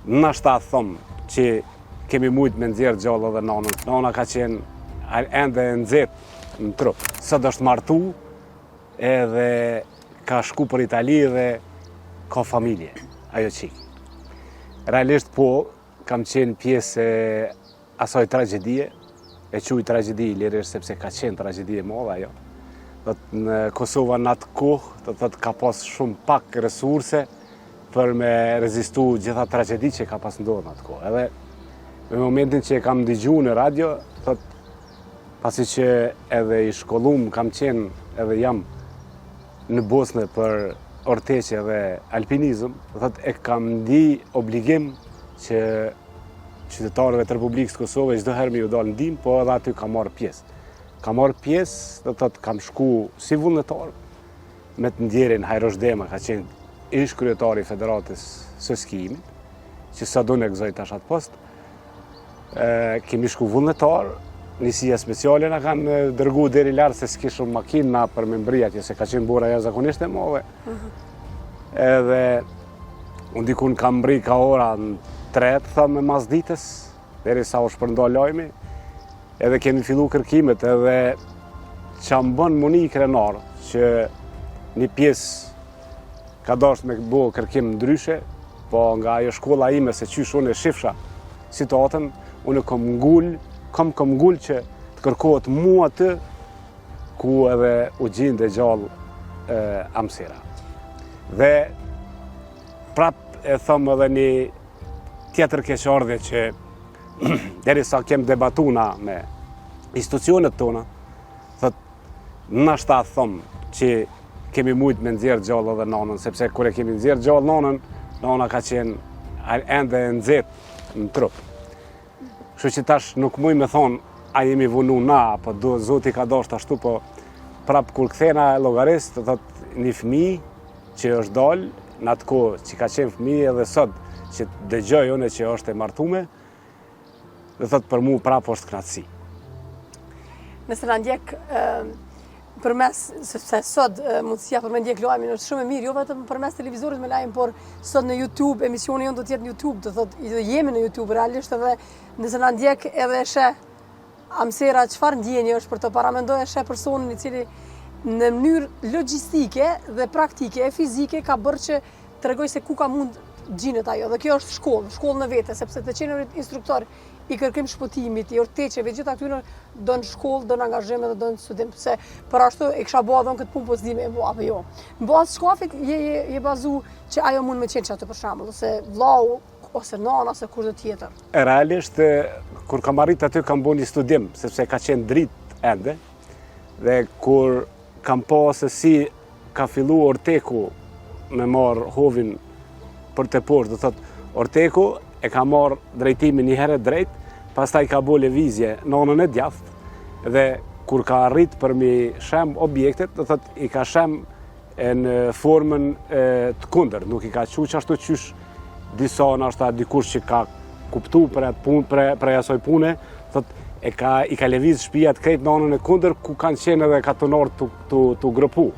nashta thom që kemi mujt me nxjerr gjallë edhe nanën. Nana ka qenë ende e nxehtë në trup. Sot është martu edhe ka shku për Itali dhe ka familje, ajo qik. Realisht po, kam qenë pjesë e asaj tragedie, e quj tragedi lirisht sepse ka qenë tragedie madhe ajo. Në Kosova në atë kohë, do të ka pas shumë pak resurse për me rezistu gjitha tragedi që ka pas ndodhur në atë kohë. Edhe në momentin që e kam dëgju në radio, pasi që edhe i shkollum kam qenë edhe jam në Bosnë për orteqe dhe alpinizëm, e kam ndi obligim që qytetarëve të Republikës Kosovë çdo herë më ju dalë ndihmë, po edhe aty kam marrë pjesë. Kam marrë pjesë, kam shku si vullnetar me të ndjerin Hajrosh Dema, ka qenë ish kryetari i Federatës së skijimit, që sa do në gëzoj tash atë post. Kemi shku vullnetar, njësia speciale na kanë dërgu deri lartë se s'kishëm makina për me mbri atje, se ka qenë bura jashtëzakonisht e madhe. Edhe unë dikun kam mbri ka ora në 3, thëmë mas ditës, deri sa u shpërnda lajmi, edhe kemi fillu kërkimet, edhe që më bën muni krenar, që një pjesë ka dasht me bo kërkim ndryshe, po nga ajo shkolla ime se qysh unë e shifsha situatën, unë kom ngull që të kërkohet mua të, ku edhe u gjinde gjallë Amsira. Dhe prap e thëmë edhe një tjetër keqardhje që deri sa kem debatuna me institucionet tona, nashta thëmë që kemi mujt me nxjerr gjallë edhe nanën, sepse kur e kemi nxjerr gjallë nanën, nana ka qenë ende e nxehtë në trup. Kështu që tash nuk muj me thonë a jemi vunu na, apo Zoti ka dashur ashtu, po prap kur kthena llogarisht, një fëmijë që është dalë në atë kohë që ka qenë fëmijë edhe sot që dëgjoj unë që është e martume, dhe për mu prap është knatësi. Nëse na ndjek përmes, sepse sot mundësia për me ndjek lajmin është shumë e mirë, jo vetëm përmes televizorit me lajm, por sot në YouTube, emisioni jonë do të jetë në YouTube, do jemi në YouTube realisht, edhe nëse na ndjek edhe sheh Amsira, çfarë ndjenje është për të paramendoj e sheh personin i cili në mënyrë logjistike dhe praktike e fizike ka bërë që tregoj se ku ka mund gjinet ajo, dhe kjo është shkollë në vete, sepse të qenë instruktor i kërkim shpëtimit, i orteqeve, gjitha këtyre do në shkollë, do në angazhime dhe do në studim, se për ashtu e kësha bo adhon këtë punë po s'di me e bo, apo jo. Në bazë shkafit je bazu që ajo mund me qenë që atë për shambull, ose vlau, ose nana, ose kur dhe tjetër. Realisht, kur kam arrit aty kam bo një studim, sepse ka qenë dritë ende, dhe kur kam po se si ka fillu Orteku me marë hovin për të poshtë, dhe thot, Orteku e ka marë drejtimin një herë drejt, pastaj ka bo lëvizje nanën e djathtë, dhe kur ka arrit për mi shem objektet, dhe thot, i ka shem në formën të kundër, nuk i ka quq ashtu qysh disa nashta dikush që ka kuptu për asoj pune, thot, i ka lëviz shtëpia të krejt nanën e kundër, ku kanë qenë edhe katonarë të grupu.